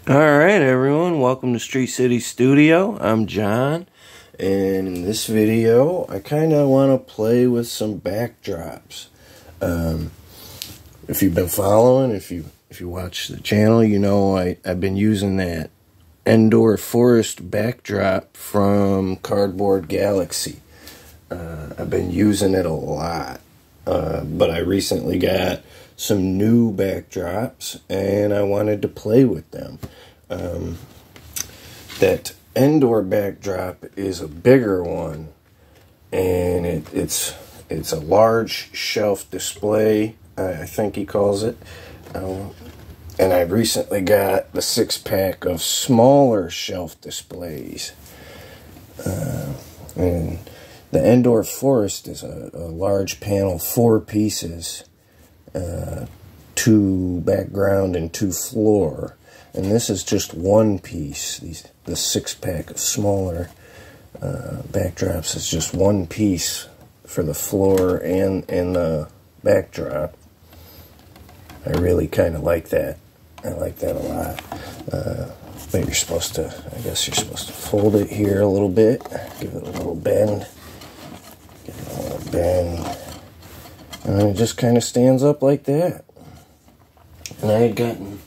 Alright everyone, welcome to Street City Studio. I'm John, and in this video I kind of want to play with some backdrops. If you've been following, if you watch the channel, you know I've been using that indoor forest backdrop from Cardboard Galaxy. I've been using it a lot, but I recently got some new backdrops and I wanted to play with them. That indoor backdrop is a bigger one, and it's a large shelf display, I think he calls it. And I recently got the 6-pack of smaller shelf displays. And the indoor forest is a large panel, 4 pieces, 2 background and 2 floor. And this is just 1 piece. The 6-pack of smaller backdrops is just 1 piece for the floor and the backdrop. I really kind of like that. I like that a lot. But you're supposed to, I guess you're supposed to fold it here a little bit. Give it a little bend. Give it a little bend. And then it just kind of stands up like that. And I had gotten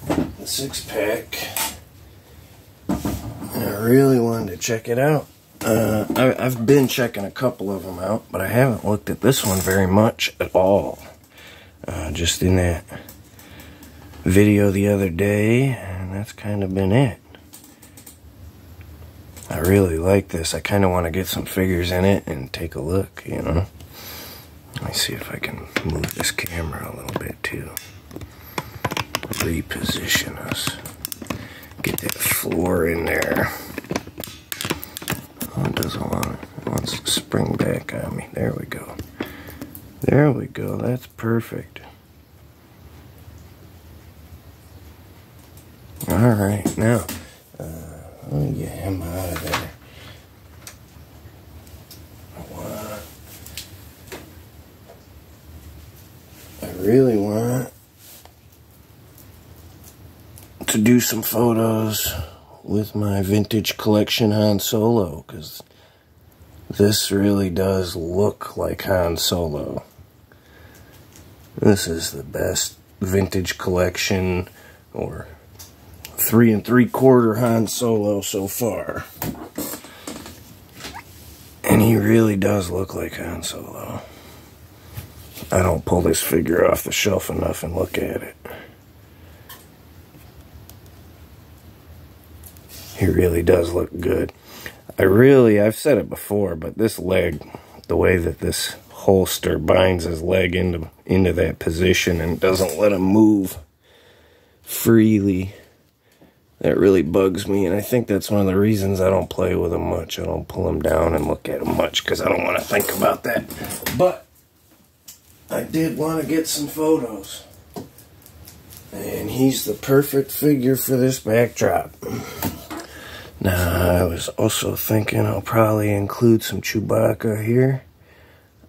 the 6-pack. And I really wanted to check it out. I've been checking a couple of them out, but I haven't looked at this one very much at all. Just in that video the other day, and that's kind of been it. I really like this. I kind of want to get some figures in it and take a look, you know. Let me see if I can move this camera a little bit too. Reposition us. Get that floor in there. Oh, it doesn't want it. It wants to spring back on me. There we go. There we go. That's perfect. Alright, now, let me get him out of there. I really want to do some photos with my vintage collection Han Solo, because this really does look like Han Solo. This is the best vintage collection, or 3 3/4 Han Solo so far. And he really does look like Han Solo. I don't pull this figure off the shelf enough and look at it. He really does look good. I've said it before, but this leg, the way that this holster binds his leg into that position and doesn't let him move freely, that really bugs me, and I think that's one of the reasons I don't play with him much. I don't pull him down and look at him much because I don't want to think about that. But I did want to get some photos, and he's the perfect figure for this backdrop. Now, I was also thinking I'll probably include some Chewbacca here.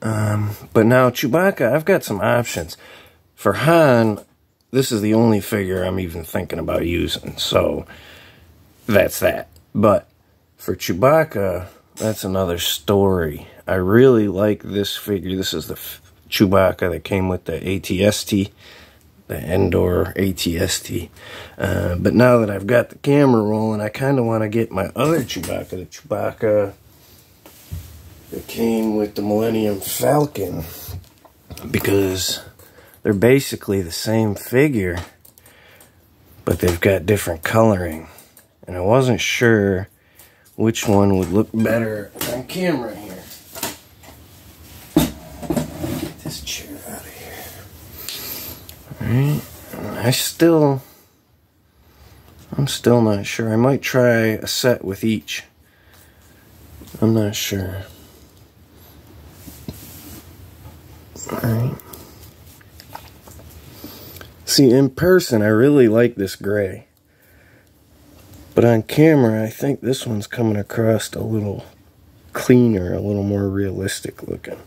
But now Chewbacca, I've got some options. For Han, this is the only figure I'm even thinking about using, so that's that. But for Chewbacca, that's another story. I really like this figure. This is the Chewbacca that came with the ATST, the indoor ATST. But now that I've got the camera rolling, I kind of want to get my other Chewbacca, the Chewbacca that came with the Millennium Falcon, because they're basically the same figure, but they've got different coloring. And I wasn't sure which one would look better on camera here. Get this chair out of here. Alright. I'm still not sure. I might try a set with each. I'm not sure. Alright. See, in person, I really like this gray. But on camera, I think this one's coming across a little cleaner, a little more realistic looking.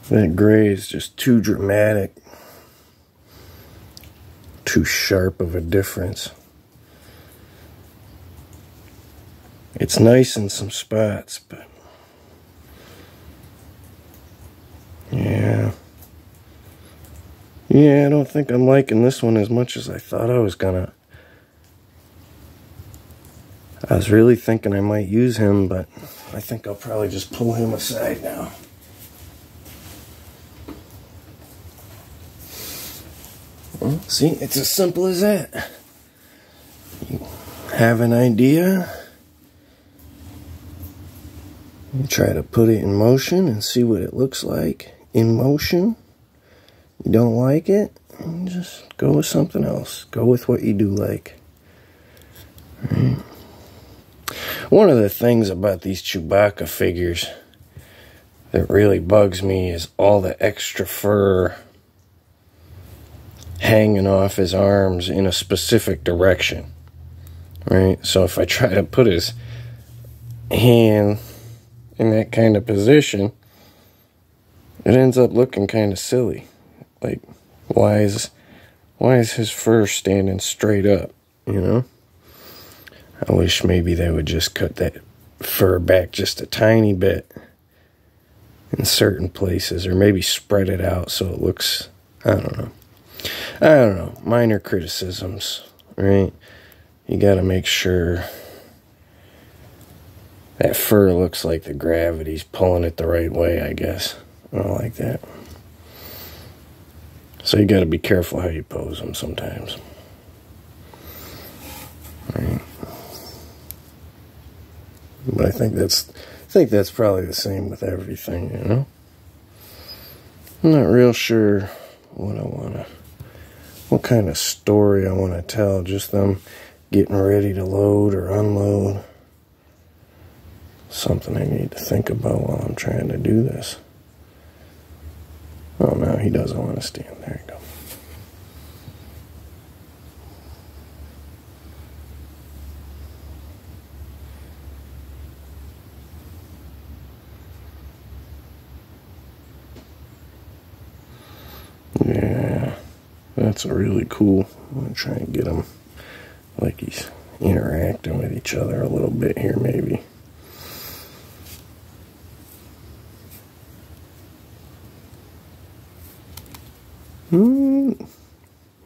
That gray is just too dramatic, too sharp of a difference. It's nice in some spots, but yeah, I don't think I'm liking this one as much as I thought I was gonna. I was really thinking I might use him, but I think I'll probably just pull him aside now. Well, see, it's as simple as that. You have an idea, you try to put it in motion and see what it looks like in motion. You don't like it, just go with something else. Go with what you do like. Right. One of the things about these Chewbacca figures that really bugs me is all the extra fur hanging off his arms in a specific direction. Right? So if I try to put his hand in that kind of position, it ends up looking kind of silly. Like, why is his fur standing straight up, you know? I wish maybe they would just cut that fur back just a tiny bit in certain places, or maybe spread it out so it looks, I don't know, minor criticisms, right? You gotta make sure that fur looks like the gravity's pulling it the right way, I guess. I don't like that. So you gotta be careful how you pose them sometimes. Right. But I think that's probably the same with everything, you know? I'm not real sure what kind of story I want to tell. Just them getting ready to load or unload. Something I need to think about while I'm trying to do this. Oh no, he doesn't want to stand. There you go. Yeah, that's really cool. I'm going to try and get him like he's interacting with each other a little bit here, maybe.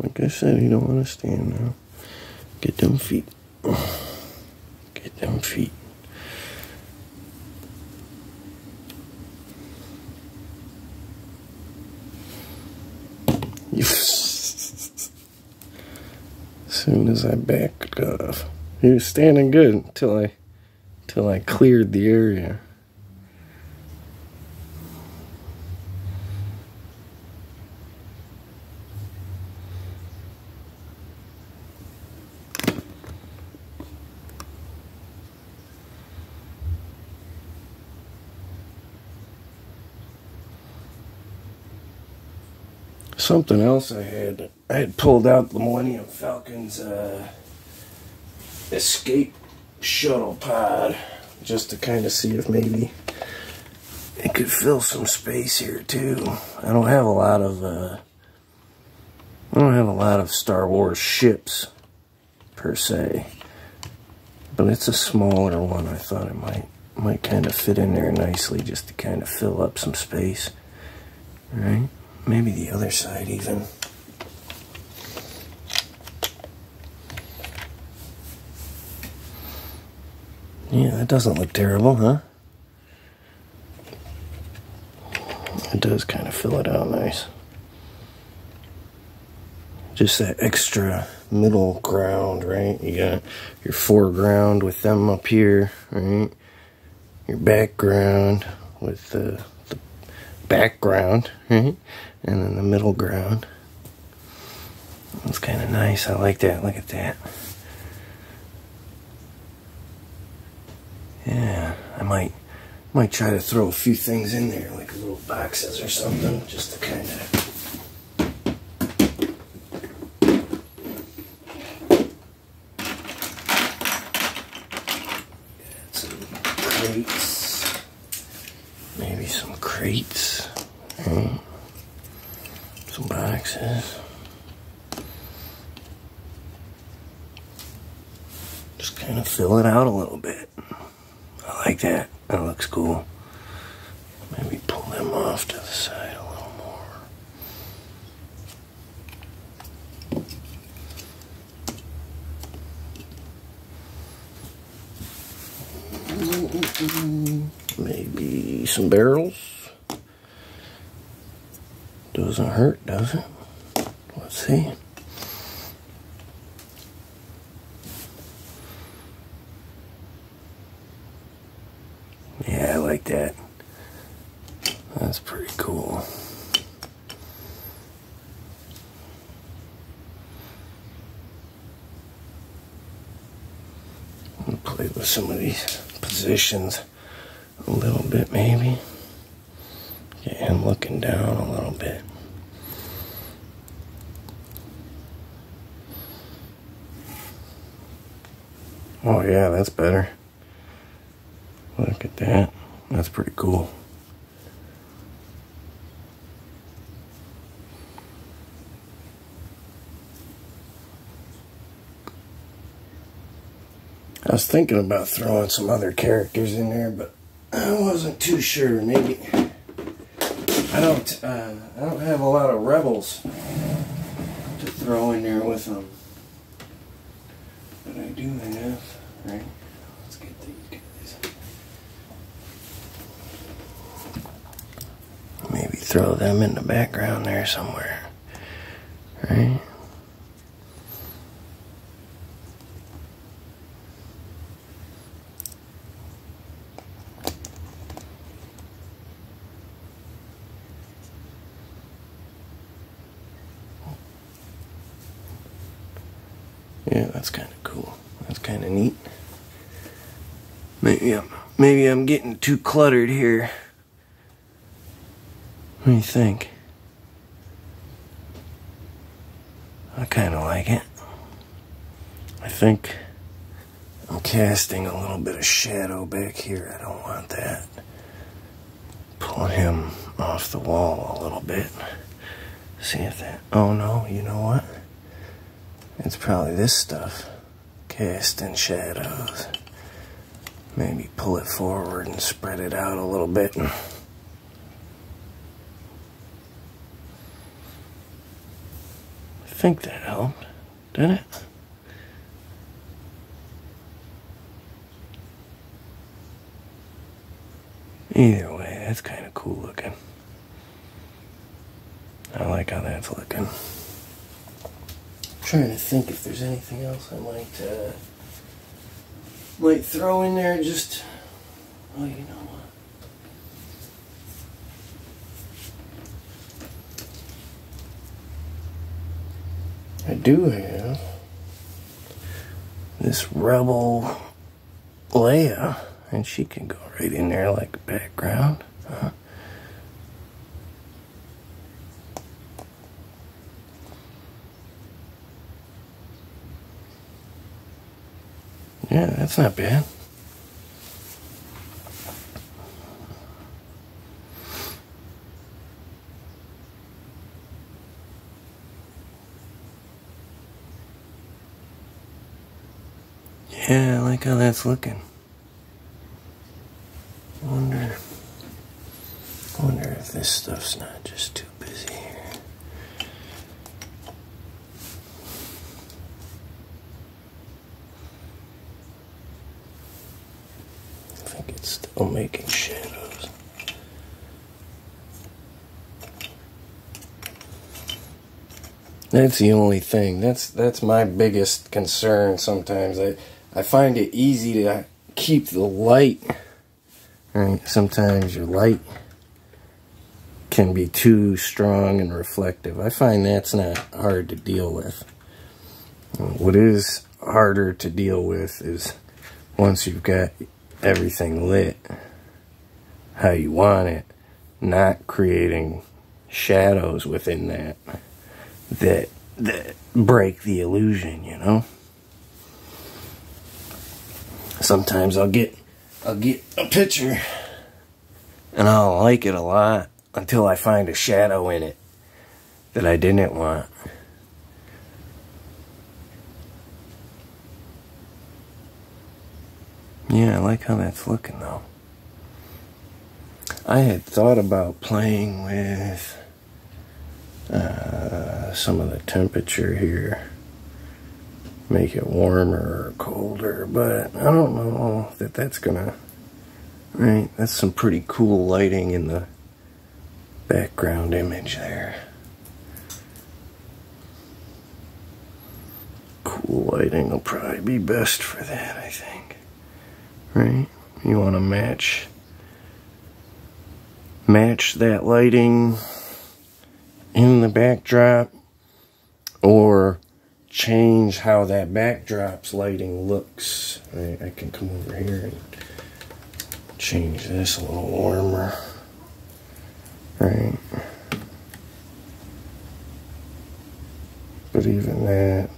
Like I said, you don't want to stand now. Get them feet. Get them feet. As soon as I backed off, he was standing good until I cleared the area. Something else I had pulled out the Millennium Falcon's escape shuttle pod just to kind of see if maybe it could fill some space here too. I don't have a lot of Star Wars ships per se, but it's a smaller one. I thought it might kind of fit in there nicely just to kind of fill up some space. All right. Maybe the other side even. Yeah, that doesn't look terrible, huh? It does kind of fill it out nice. Just that extra middle ground, right? You got your foreground with them up here, right? Your background with the background, right? And then the middle ground. It's kind of nice. I like that. Look at that. Yeah, I might try to throw a few things in there, like little boxes or something, just to kind of. Got some crates. Maybe some crates. Right. Some boxes. Just kind of fill it out a little bit. I like that. That looks cool. Maybe pull them off to the side a little more. Maybe some barrels. Doesn't hurt, does it? Let's see. Yeah, I like that. That's pretty cool. I'll play with some of these positions a little bit, maybe. Get him looking down a little bit. Oh yeah, that's better. Look at that. That's pretty cool. I was thinking about throwing some other characters in there, but I wasn't too sure. Maybe I don't have a lot of rebels to throw in there with them, but I do have. Right? Let's get these guys. Maybe throw them in the background there somewhere. Right? Yeah, that's kind of cool. That's kind of neat. Maybe I'm getting too cluttered here. What do you think? I kind of like it. I think I'm casting a little bit of shadow back here. I don't want that. Pull him off the wall a little bit. See if that... Oh no, you know what? It's probably this stuff. Casting shadows. Maybe pull it forward and spread it out a little bit. I think that helped, didn't it? Either way, that's kind of cool looking. I like how that's looking. I'm trying to think if there's anything else I might throw in there. Just, oh, you know what? I do have this Rebel Leia, and she can go right in there like a background. Yeah, that's not bad. Yeah, I like how that's looking. Wonder if this stuff's not just too busy here. I think it's still making shadows. That's the only thing. That's my biggest concern sometimes. I find it easy to keep the light. Right? Sometimes your light can be too strong and reflective. I find that's not hard to deal with. What is harder to deal with is once you've got everything lit how you want it, not creating shadows within that break the illusion, you know? Sometimes I'll get a picture and I'll like it a lot. until I find a shadow in it that I didn't want. Yeah, I like how that's looking though. I had thought about playing with some of the temperature here. Make it warmer or colder, but I don't know that that's gonna... Right, that's some pretty cool lighting in the background image there. Cool lighting will probably be best for that, I think. Right? You want to match that lighting in the backdrop, or change how that backdrop's lighting looks. Right? I can come over here and change this a little warmer. Right? But even that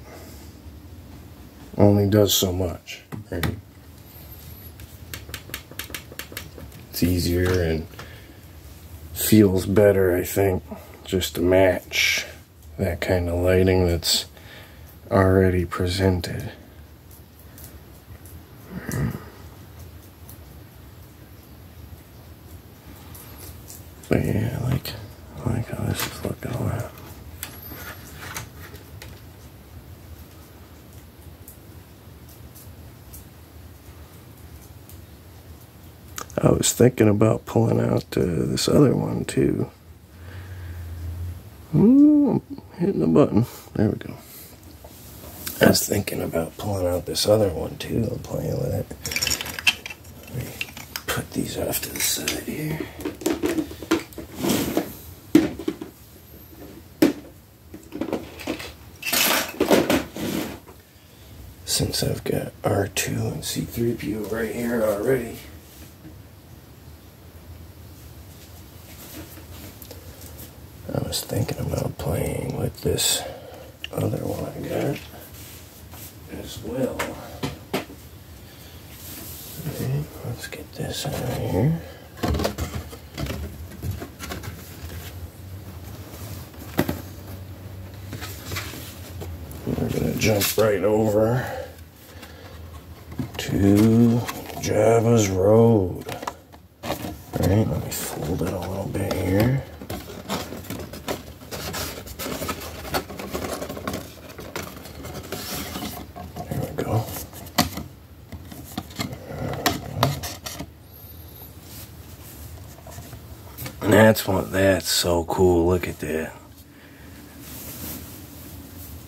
only does so much. Right? It's easier and feels better, I think, just to match that kind of lighting that's already presented. But yeah, I like how this is looking a lot. I was thinking about pulling out this other one too. Ooh, I'm hitting the button. There we go. I was thinking about pulling out this other one too and playing with it. Let me put these off to the side here. Since I've got R2 and C3PO right here already. I was thinking about playing with this other one I got as well. Okay, let's get this out of here. We're going to jump right over to Jabbas Road. Alright, let me fold it a little bit here. And that's so cool. Look at that.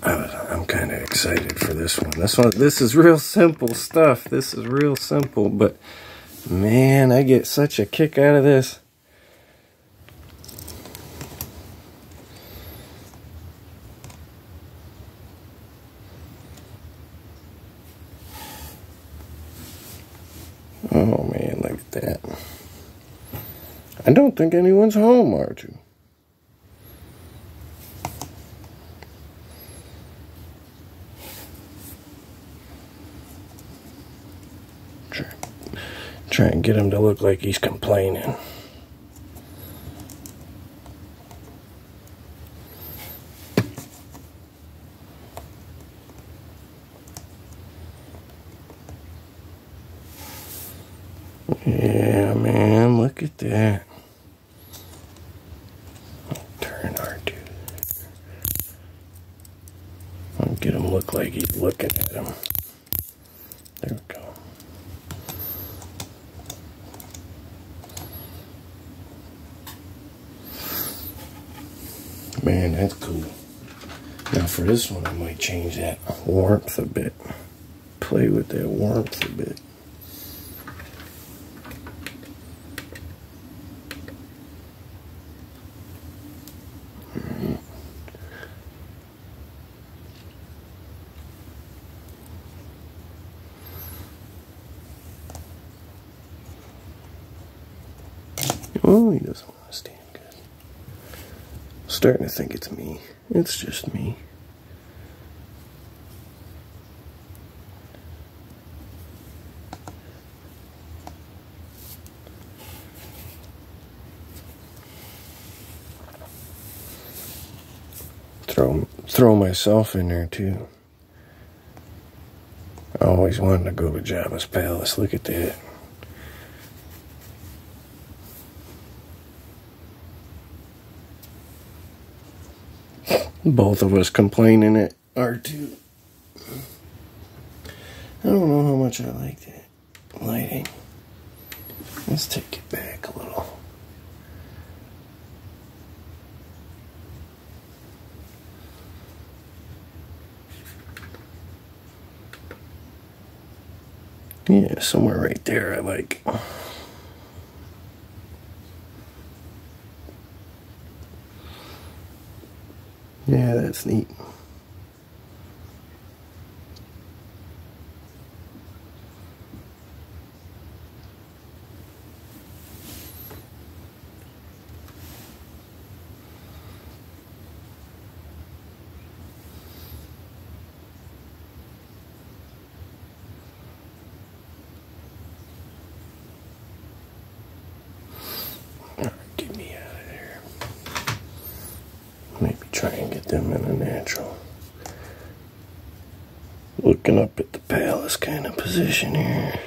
I'm kind of excited for this one. This is real simple stuff. This is real simple, but man, I get such a kick out of this. Oh man, look at that. I don't think anyone's home, R2. Try and get him to look like he's complaining. Yeah, man, look at that. Turn R2. I'll get him look like he's looking at him. There we go. Man, that's cool. Now for this one, I might change that warmth a bit. Play with that warmth a bit. Oh, he doesn't want to stand good. I'm starting to think it's me. It's just me. Throw myself in there too. I always wanted to go to Jabba's Palace. Look at that. Both of us complaining at R2. I don't know how much I like that lighting. Let's take it back a little. Yeah, somewhere right there I like. Yeah, that's neat. Get me out of there. Maybe try and get them in a natural. Looking up at the palace kind of position here.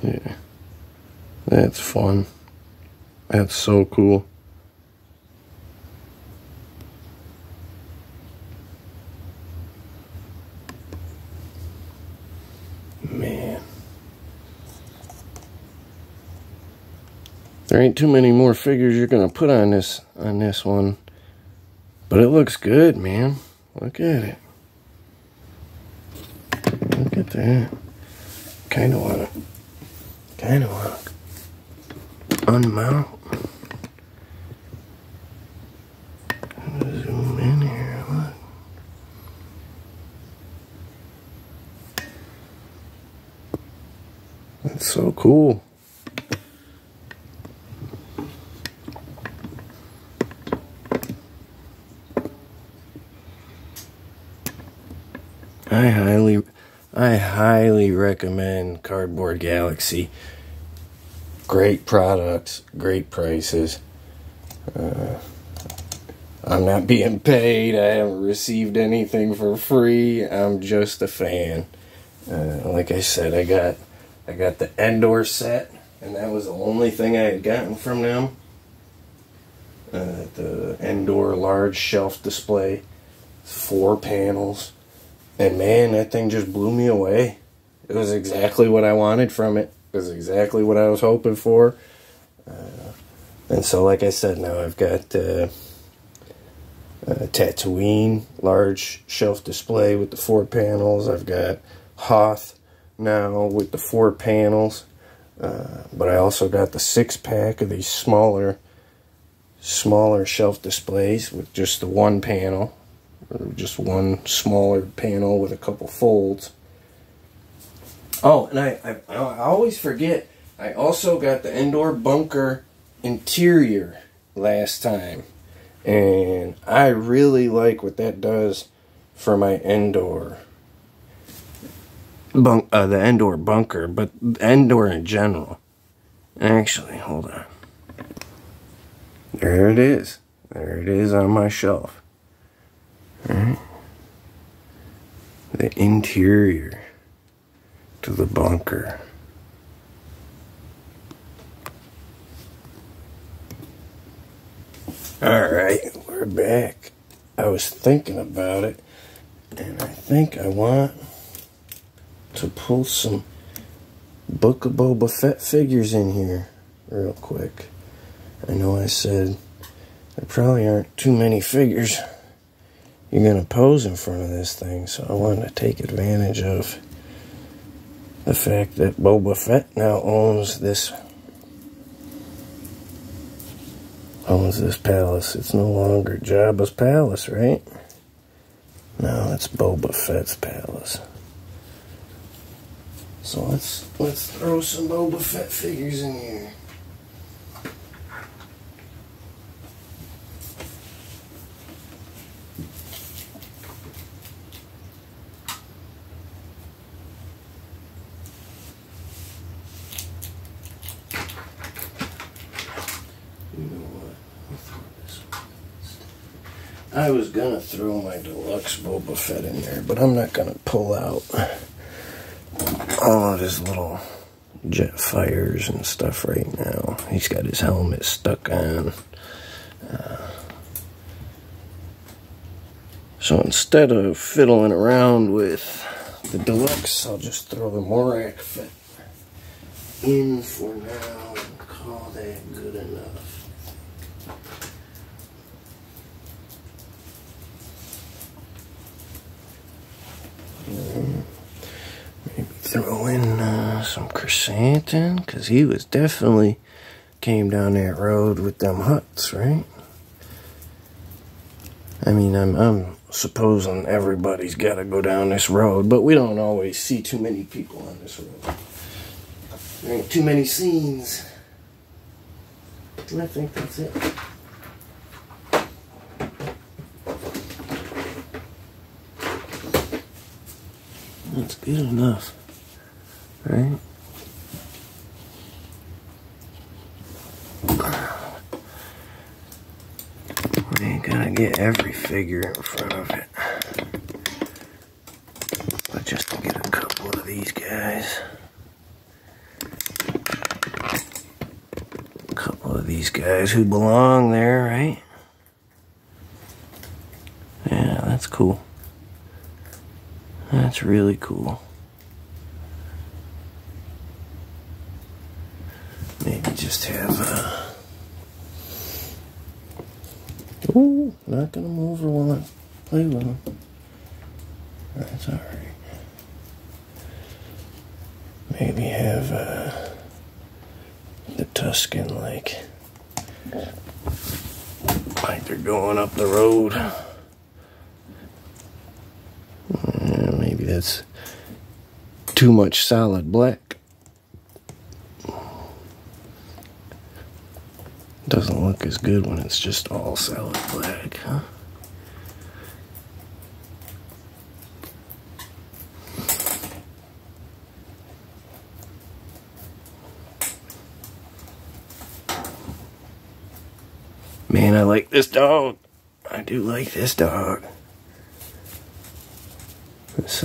Yeah, that's fun. That's so cool. Man. There ain't too many more figures you're gonna put on this one. But it looks good, man. Look at it. Look at that. Kinda wanna unmount. Zoom in here, look. That's so cool. I highly recommend Cardboard Galaxy. Great products, great prices. I'm not being paid. I haven't received anything for free. I'm just a fan. Like I said, I got the Endor set, and that was the only thing I had gotten from them. The Endor large shelf display, 4 panels. And man, that thing just blew me away. It was exactly what I wanted from it. It was exactly what I was hoping for. And so, like I said, now I've got Tatooine large shelf display with the 4 panels. I've got Hoth now with the 4 panels. But I also got the 6-pack of these smaller shelf displays with just the 1 panel. Or just 1 smaller panel with a couple folds. Oh, and I always forget, I also got the Endor bunker interior last time. And I really like what that does for my Endor. The Endor bunker, but Endor in general. Actually, hold on. There it is. There it is on my shelf. Alright. The interior to the bunker. Alright, we're back. I was thinking about it, and I think I want to pull some Book of Boba Fett figures in here real quick. I know I said there probably aren't too many figures you're going to pose in front of this thing, so I wanted to take advantage of the fact that Boba Fett now owns this palace. It's no longer Jabba's palace, right? No, it's Boba Fett's palace. So let's throw some Boba Fett figures in here. I was gonna throw my deluxe Boba Fett in there, but I'm not gonna pull out all of his little jet fires and stuff right now. He's got his helmet stuck on. So instead of fiddling around with the deluxe, I'll just throw the Morak Fett in for now and call that good enough. Maybe throw in some chrysanthemum, because he was definitely came down that road with them huts, right? I mean, I'm supposing everybody's got to go down this road, but we don't always see too many people on this road. There ain't too many scenes. And I think that's it. That's good enough, right? We ain't gonna get every figure in front of it, but just to get a couple of these guys. A couple of these guys who belong there, right? Yeah, that's cool. That's really cool. Maybe just have ooh, not gonna move her while I play with them. That's alright. Maybe have the Tuscan like they're going up the road. Maybe that's too much solid black. Doesn't look as good when it's just all solid black, huh? Man, I like this dog. I do like this dog. This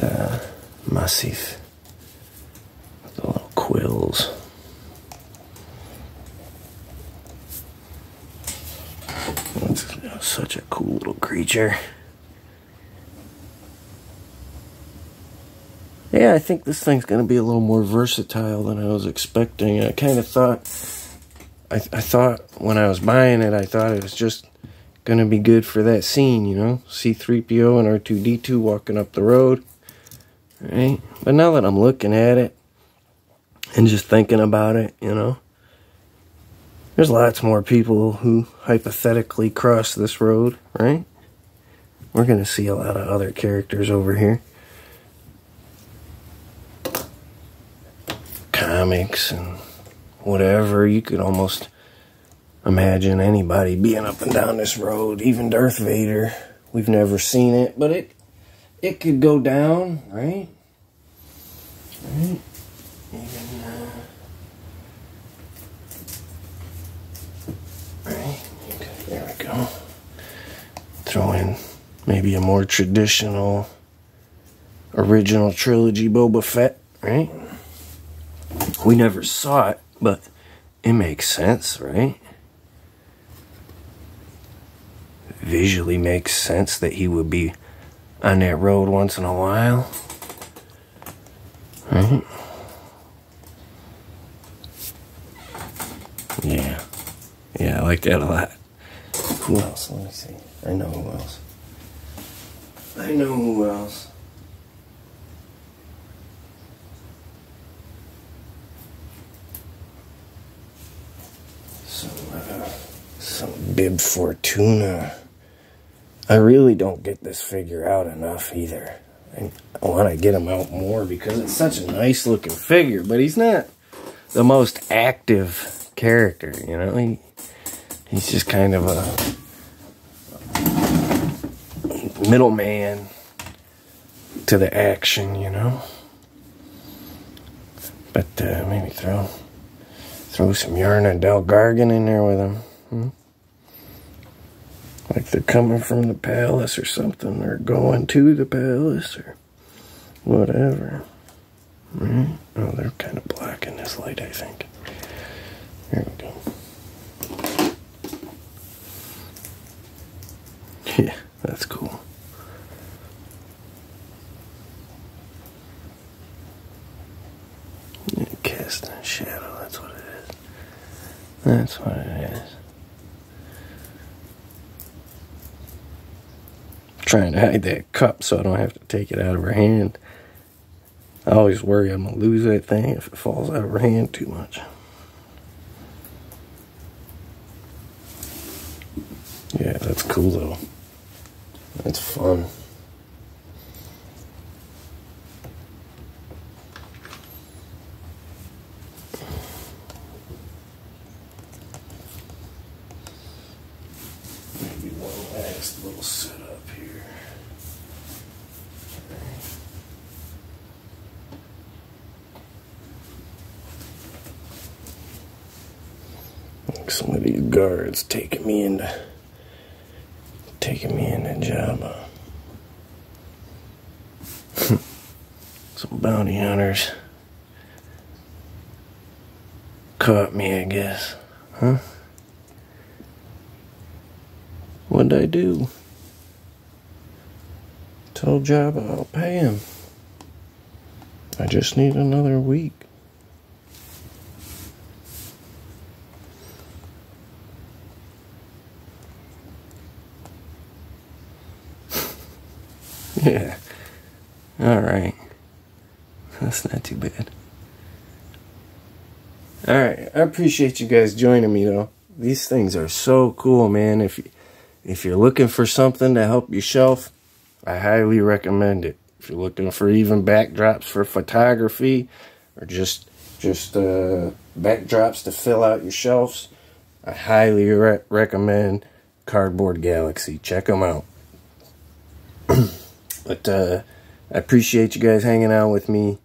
Massif with the little quills. That's such a cool little creature. Yeah, I think this thing's going to be a little more versatile than I was expecting. I kind of thought, I thought when I was buying it, I thought it was just going to be good for that scene, you know? C-3PO and R2-D2 walking up the road, right? But now that I'm looking at it and just thinking about it, you know, there's lots more people who hypothetically cross this road, right? We're going to see a lot of other characters over here. Comics and whatever. You could almost imagine anybody being up and down this road, even Darth Vader. We've never seen it, but it could go down, right? Right? Even, right? Okay, there we go. Throw in maybe a more traditional, original trilogy Boba Fett, right? We never saw it, but it makes sense, right? Visually makes sense that he would be on that road once in a while, right? Yeah, I like that a lot. Who else? Let me see. I know who else. Some Bib Fortuna. I really don't get this figure out enough either. I want to get him out more because it's such a nice looking figure, but he's not the most active character, you know? He's just kind of a middleman to the action, you know? But maybe throw some Yarna Del Gargan in there with him. Like they're coming from the palace or something, or going to the palace, or whatever. Right? Oh, they're kind of black in this light, I think. There we go. Yeah, that's cool. Casting a shadow, that's what it is. That's what it is. Trying to hide that cup so I don't have to take it out of her hand. I always worry I'm gonna lose that thing if it falls out of her hand too much. Yeah, that's cool though. That's fun. Maybe one last little setup here. Like some of these guards taking me into Jabba. Some bounty hunters caught me, I guess. Huh? What'd I do? Told Jabba I'll pay him. I just need another week. Yeah. Alright. That's not too bad. Alright. I appreciate you guys joining me, though. These things are so cool, man. If you're looking for something to help your shelf, I highly recommend it. If you're looking for even backdrops for photography, or just backdrops to fill out your shelves, I highly recommend Cardboard Galaxy. Check them out. But I appreciate you guys hanging out with me.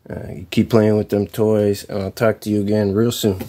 You keep playing with them toys, and I'll talk to you again real soon.